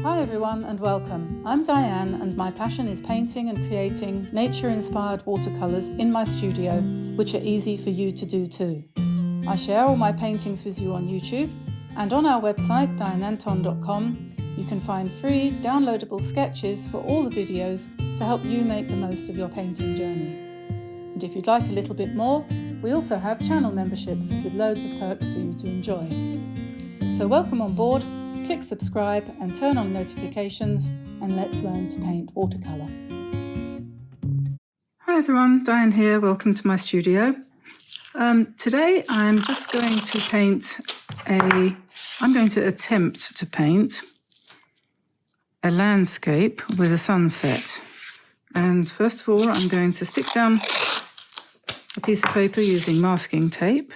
Hi everyone and welcome. I'm Diane and my passion is painting and creating nature-inspired watercolours in my studio, which are easy for you to do too. I share all my paintings with you on YouTube, and on our website dianeantone.com you can find free downloadable sketches for all the videos to help you make the most of your painting journey. And if you'd like a little bit more, we also have channel memberships with loads of perks for you to enjoy. So welcome on board. Click subscribe and turn on notifications, and let's learn to paint watercolour. Hi everyone, Diane here, welcome to my studio. Today I'm just going to attempt to paint a landscape with a sunset. And first of all I'm going to stick down a piece of paper using masking tape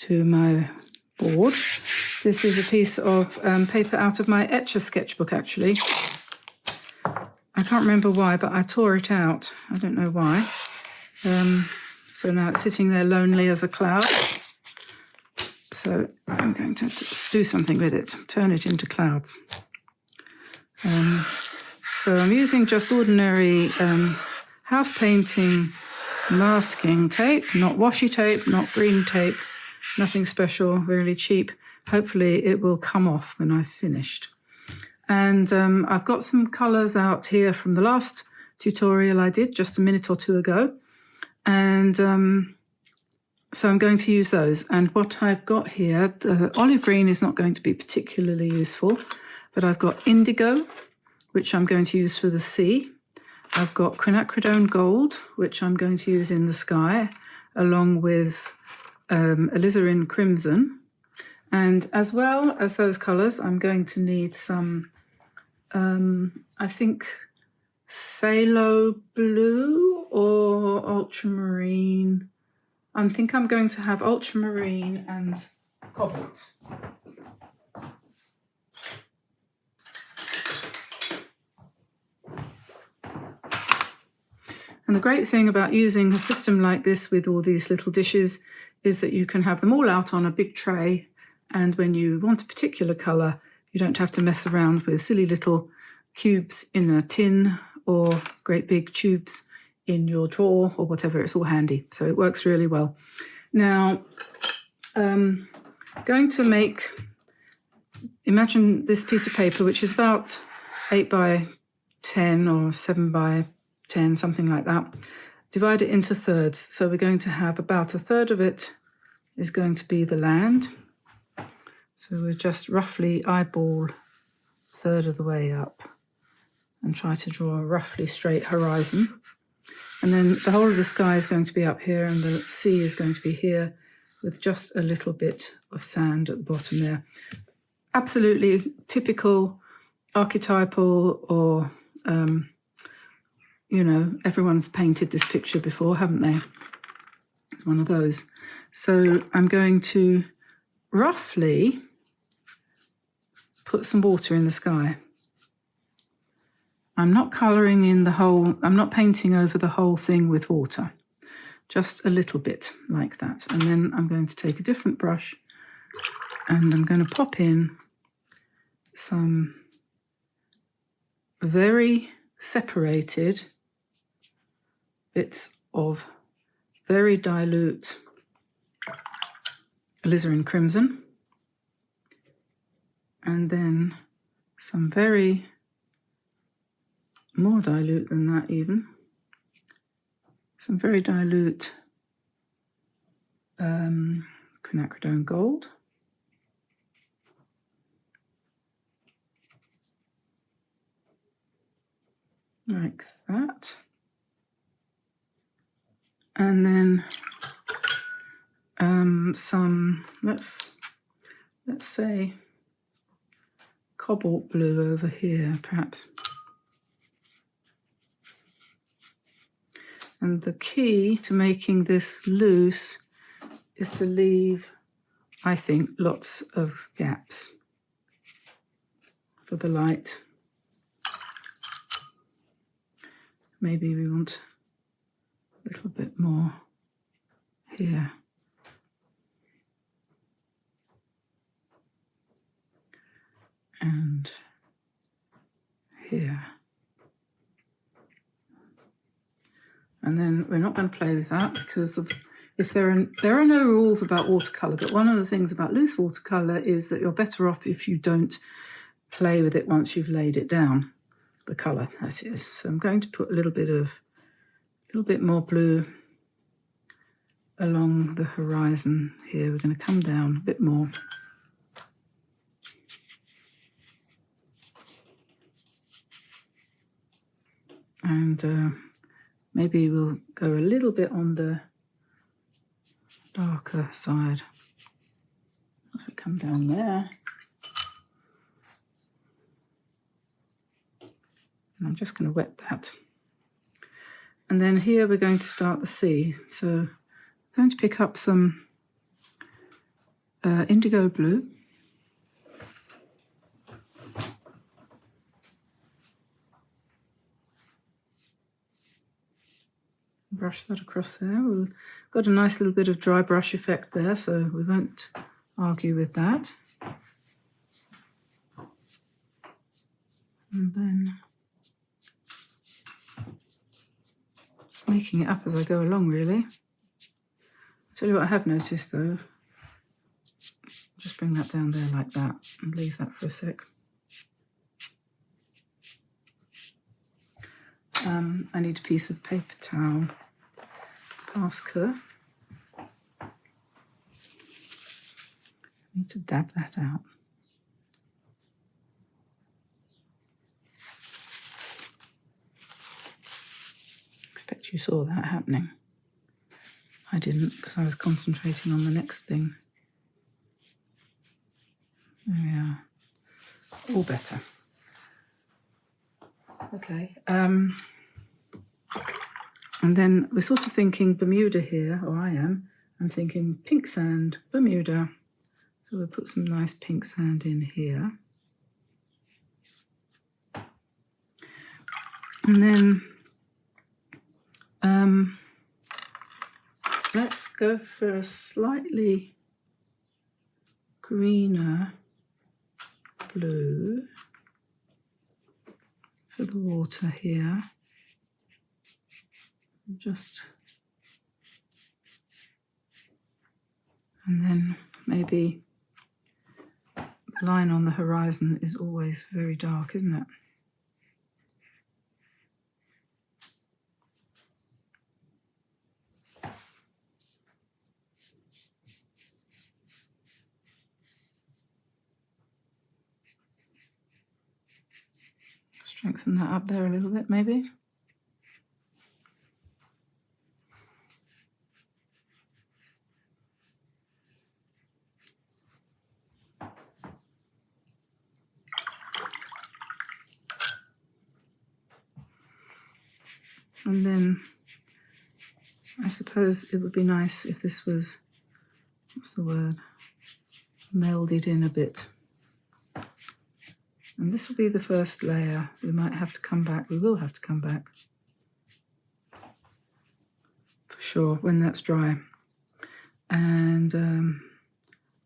to my board. This is a piece of paper out of my Etcher sketchbook, actually. I can't remember why, but I tore it out. I don't know why. So now it's sitting there lonely as a cloud. So I'm going to do something with it, turn it into clouds. So I'm using just ordinary house painting masking tape, not washi tape, not green tape, nothing special, really cheap. Hopefully it will come off when I've finished. And I've got some colours out here from the last tutorial I did just a minute or two ago. And so I'm going to use those. And what I've got here, the olive green is not going to be particularly useful, but I've got indigo, which I'm going to use for the sea. I've got quinacridone gold, which I'm going to use in the sky, along with alizarin crimson. And as well as those colours, I'm going to need some, I think, phthalo blue or ultramarine. I think I'm going to have ultramarine and cobalt. And the great thing about using a system like this with all these little dishes is that you can have them all out on a big tray. And when you want a particular colour, you don't have to mess around with silly little cubes in a tin or great big tubes in your drawer or whatever. It's all handy. So it works really well. Now, going to imagine this piece of paper, which is about 8 by 10 or 7 by 10, something like that. Divide it into thirds. So we're going to have about a third of it is going to be the land. So we'll just roughly eyeball a third of the way up and try to draw a roughly straight horizon. And then the whole of the sky is going to be up here and the sea is going to be here with just a little bit of sand at the bottom there. Absolutely typical, archetypal, or, everyone's painted this picture before, haven't they? It's one of those. So I'm going to roughly put some water in the sky. I'm not colouring in the whole, I'm not painting over the whole thing with water, just a little bit like that. And then I'm going to take a different brush and I'm going to pop in some very separated bits of very dilute alizarin crimson, and then some very more dilute than that even, some very dilute quinacridone gold, like that, and then some, let's say cobalt blue over here perhaps. And the key to making this loose is to leave, I think, lots of gaps for the light. Maybe we want a little bit more here. And here. And then we're not going to play with that because if there are no rules about watercolor, but one of the things about loose watercolor is that you're better off if you don't play with it once you've laid it down, the color that is. So I'm going to put a little bit more blue along the horizon here. We're going to come down a bit more. And maybe we'll go a little bit on the darker side as we come down there. And I'm just going to wet that. And then here we're going to start the sea. So I'm going to pick up some indigo blue. Brush that across there. We've got a nice little bit of dry brush effect there, so we won't argue with that. And then just making it up as I go along, really. I'll tell you what I have noticed though. Just bring that down there like that and leave that for a sec. I need a piece of paper towel. Pasker. I need to dab that out. Expect you saw that happening. I didn't because I was concentrating on the next thing. There we are. All better. Okay. And then we're sort of thinking Bermuda here, or I am. I'm thinking pink sand, Bermuda. So we'll put some nice pink sand in here. And then let's go for a slightly greener blue for the water here. And then maybe the line on the horizon is always very dark, isn't it? Strengthen that up there a little bit, maybe. And then I suppose it would be nice if this was, what's the word, melded in a bit. And this will be the first layer. We might have to come back. We will have to come back for sure when that's dry and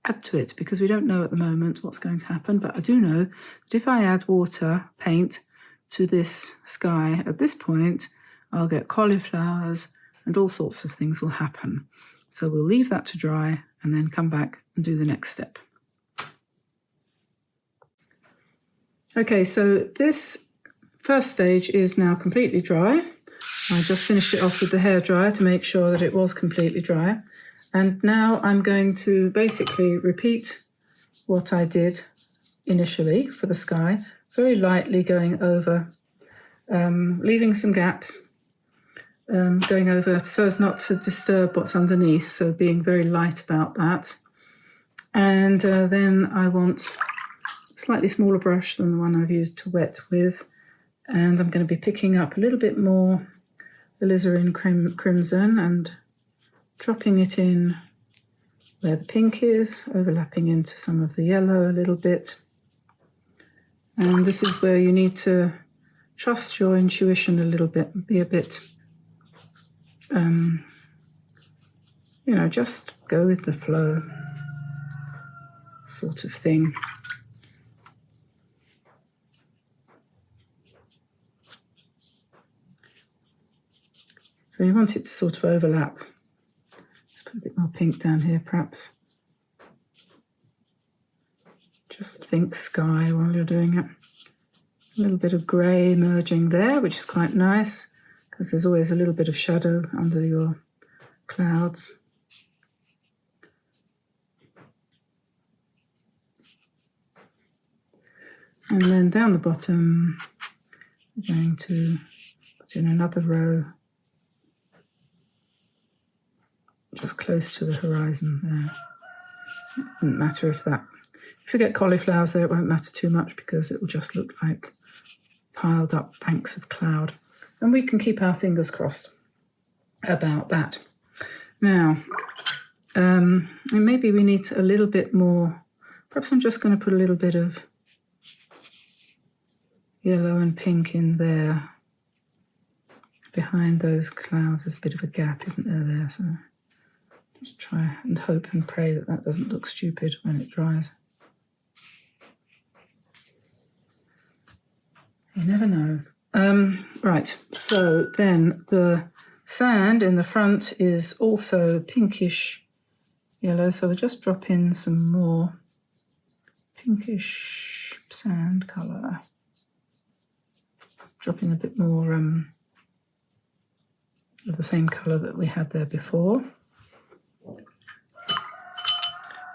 add to it, because we don't know at the moment what's going to happen. But I do know that if I add water, paint to this sky at this point, I'll get cauliflowers and all sorts of things will happen. So we'll leave that to dry and then come back and do the next step. Okay, so this first stage is now completely dry. I just finished it off with the hairdryer to make sure that it was completely dry. And now I'm going to basically repeat what I did initially for the sky, very lightly going over, leaving some gaps, going over so as not to disturb what's underneath, so being very light about that. And then I want a slightly smaller brush than the one I've used to wet with, and I'm going to be picking up a little bit more alizarin crimson and dropping it in where the pink is, overlapping into some of the yellow a little bit. And this is where you need to trust your intuition a little bit, be a bit just go with the flow sort of thing. So you want it to sort of overlap. Let's put a bit more pink down here, perhaps. Just think sky while you're doing it. A little bit of grey emerging there, which is quite nice, because there's always a little bit of shadow under your clouds. And then down the bottom, we're going to put in another row, just close to the horizon there. It wouldn't matter if you get cauliflowers there, it won't matter too much because it will just look like piled up banks of cloud. And we can keep our fingers crossed about that. Now, and maybe we need a little bit more. Perhaps I'm just going to put a little bit of yellow and pink in there. Behind those clouds, there's a bit of a gap, isn't there? So just try and hope and pray that that doesn't look stupid when it dries. You never know. Right, so then the sand in the front is also pinkish yellow, so we'll just drop in some more pinkish sand colour. Drop in a bit more of the same colour that we had there before.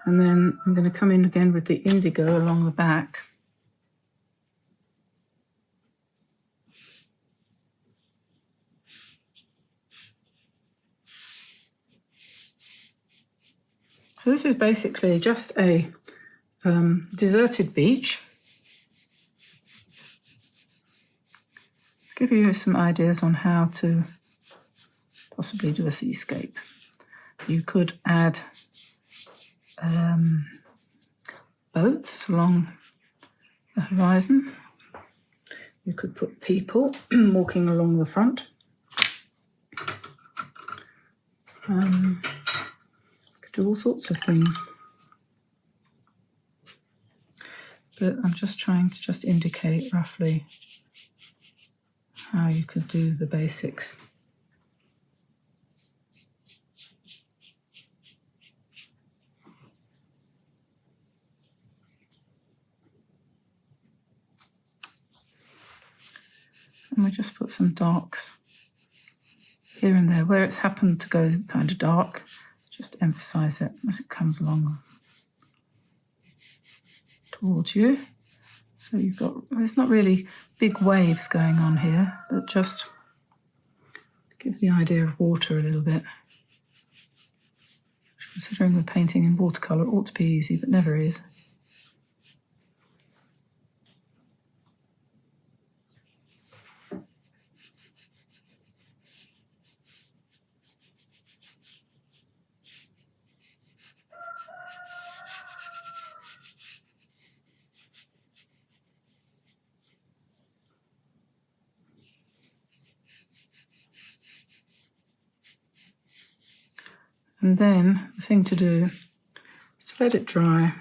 And then I'm going to come in again with the indigo along the back. So this is basically just a deserted beach. Give you some ideas on how to possibly do a seascape. You could add boats along the horizon. You could put people walking along the front. Do all sorts of things, but I'm just trying to just indicate roughly how you could do the basics. And we just put some darks here and there where it's happened to go kind of dark. Just emphasize it as it comes along towards you. So you've got, there's not really big waves going on here, but just give the idea of water a little bit. Considering we're painting in watercolor, it ought to be easy, but never is. And then the thing to do is to let it dry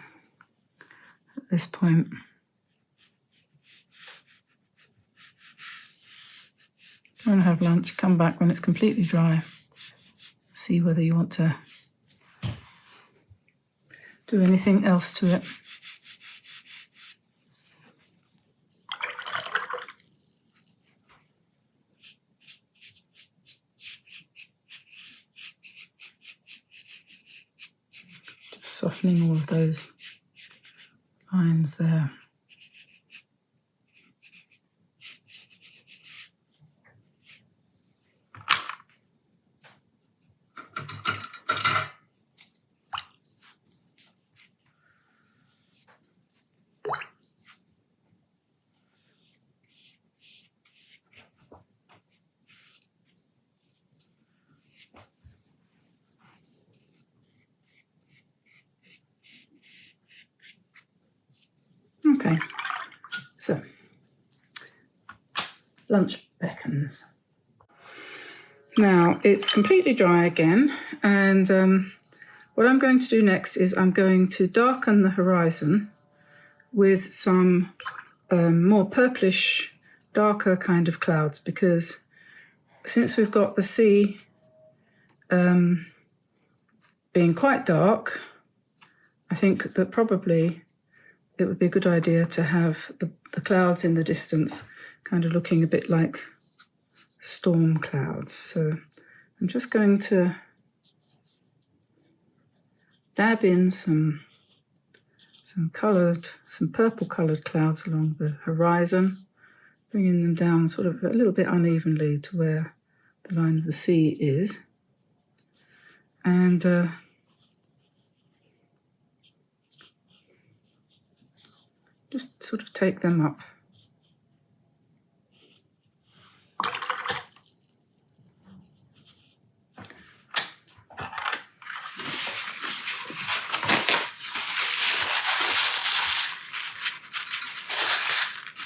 at this point. Go and have lunch, come back when it's completely dry. See whether you want to do anything else to it. Softening all of those lines there. Okay, so lunch beckons. Now it's completely dry again, and what I'm going to do next is I'm going to darken the horizon with some more purplish, darker kind of clouds, because since we've got the sea being quite dark, I think that probably it would be a good idea to have the clouds in the distance kind of looking a bit like storm clouds. So I'm just going to dab in some purple coloured clouds along the horizon, bringing them down sort of a little bit unevenly to where the line of the sea is. And just sort of take them up.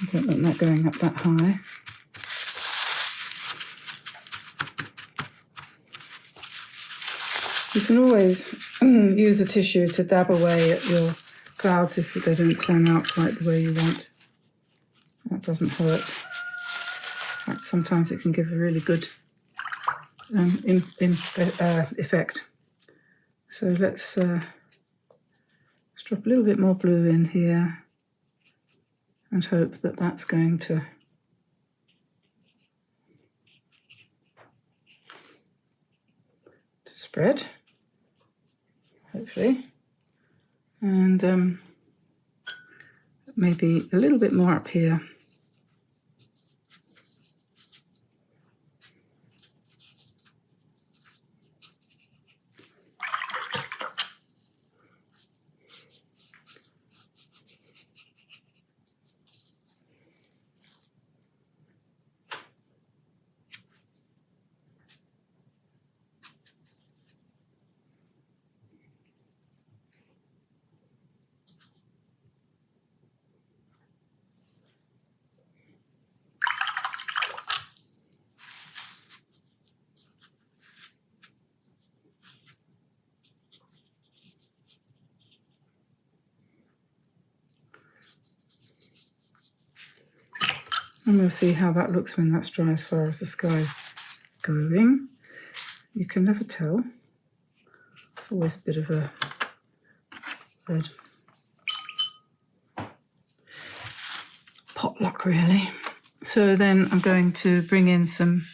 I don't want that going up that high. You can always use a tissue to dab away at your clouds if they don't turn out quite the way you want. That doesn't hurt. In fact, sometimes it can give a really good effect. So let's drop a little bit more blue in here and hope that that's going to spread, hopefully. And maybe a little bit more up here. And we'll see how that looks when that's dry as far as the sky's going. You can never tell. It's always a bit of a potluck, really. So then I'm going to bring in some,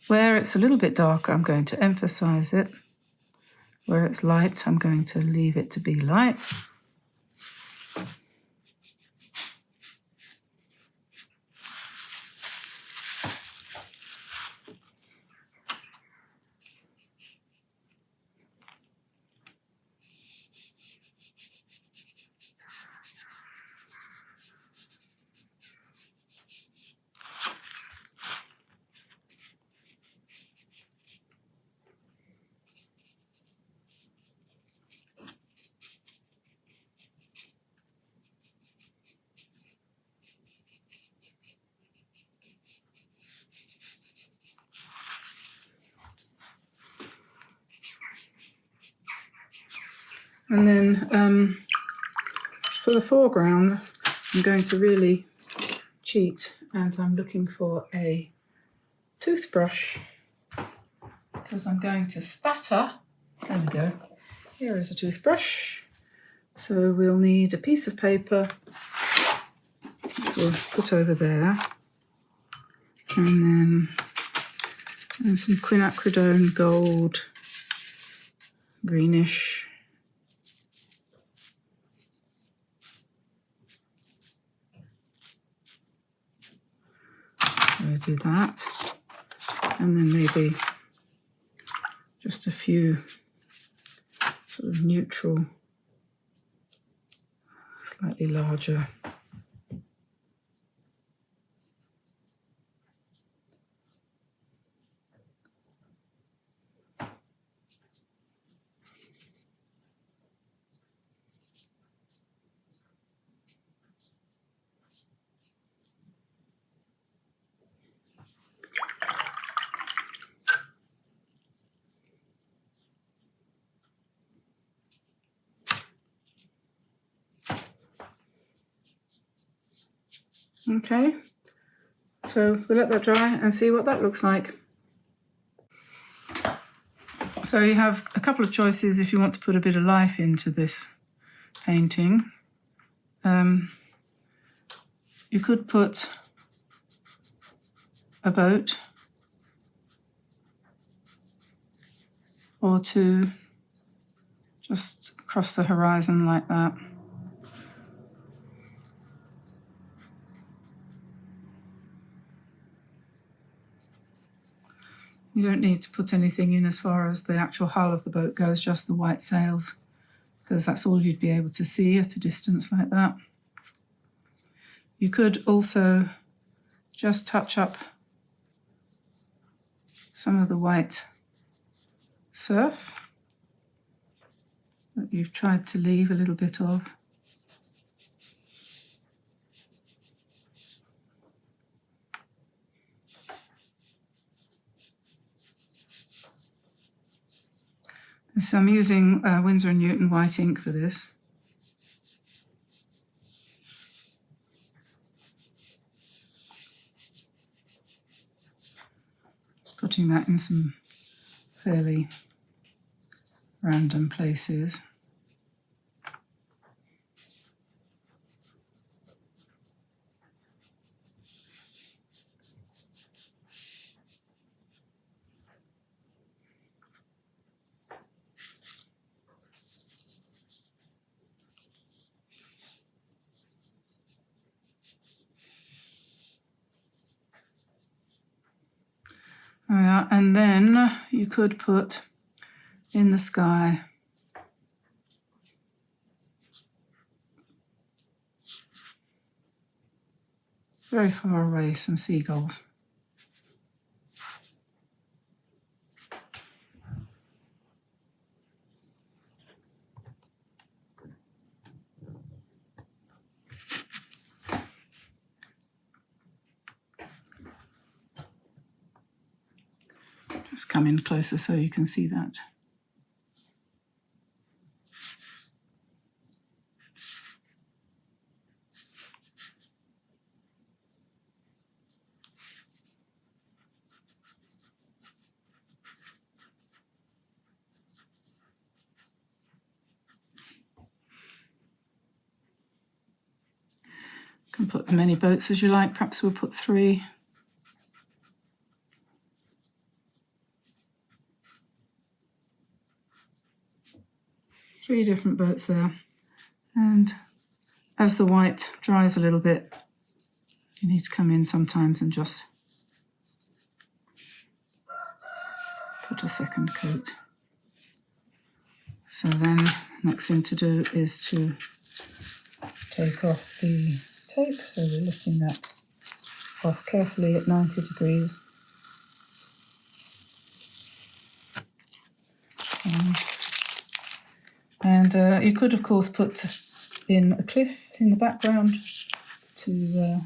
where it's a little bit darker, I'm going to emphasize it. Where it's light, I'm going to leave it to be light. And then for the foreground, I'm going to really cheat, and I'm looking for a toothbrush because I'm going to spatter. There we go. Here is a toothbrush. So we'll need a piece of paper which we'll put over there, and then some quinacridone gold, greenish. We'll do that, and then maybe just a few sort of neutral, slightly larger. Okay, So we'll let that dry and see what that looks like. So you have a couple of choices if you want to put a bit of life into this painting. You could put a boat or two just across the horizon like that. You don't need to put anything in as far as the actual hull of the boat goes, just the white sails, because that's all you'd be able to see at a distance like that. You could also just touch up some of the white surf that you've tried to leave a little bit of. So I'm using Winsor & Newton white ink for this. Just putting that in some fairly random places. There we are. And then you could put in the sky very far away some seagulls. Just come in closer so you can see that. You can put as many boats as you like. Perhaps we'll put 3. Three different boats there. And as the white dries a little bit, you need to come in sometimes and just put a second coat. So then next thing to do is to take off the tape. So we're lifting that off carefully at 90 degrees. And you could, of course, put in a cliff in the background to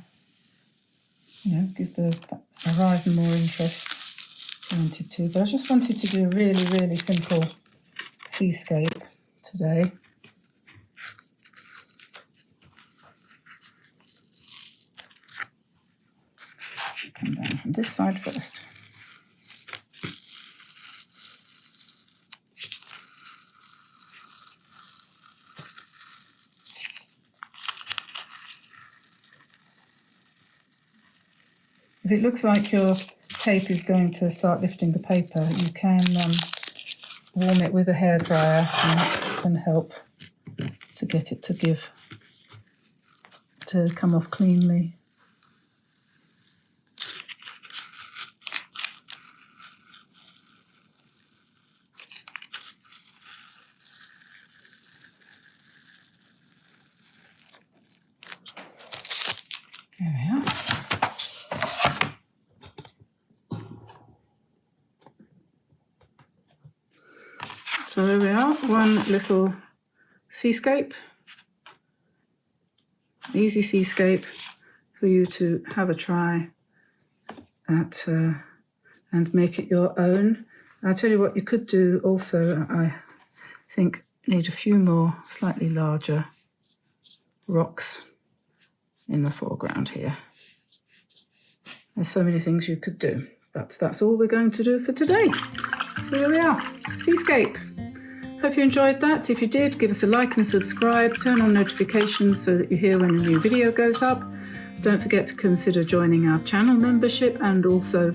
give the horizon more interest if you wanted to. But I just wanted to do a really, really simple seascape today. Come down from this side first. If it looks like your tape is going to start lifting the paper, you can warm it with a hairdryer, and that can help to get it to come off cleanly. There we are. So there we are, one little seascape, easy seascape for you to have a try at and make it your own. I'll tell you what you could do also. I think need a few more slightly larger rocks in the foreground here. There's so many things you could do, but that's all we're going to do for today. So here we are, Seascape. Hope you enjoyed that. If you did, give us a like and subscribe. Turn on notifications so that you hear when a new video goes up. Don't forget to consider joining our channel membership, and also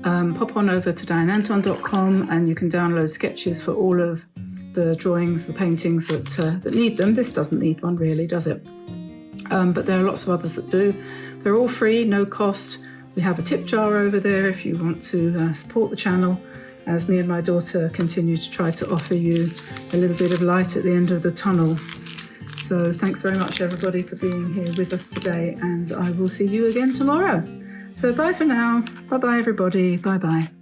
pop on over to dianeantone.com and you can download sketches for all of the drawings, the paintings that need them. This doesn't need one really, does it? But there are lots of others that do. They're all free, no cost. We have a tip jar over there if you want to support the channel, as me and my daughter continue to try to offer you a little bit of light at the end of the tunnel. So thanks very much everybody for being here with us today, and I will see you again tomorrow. So bye for now. Bye-bye everybody. Bye-bye.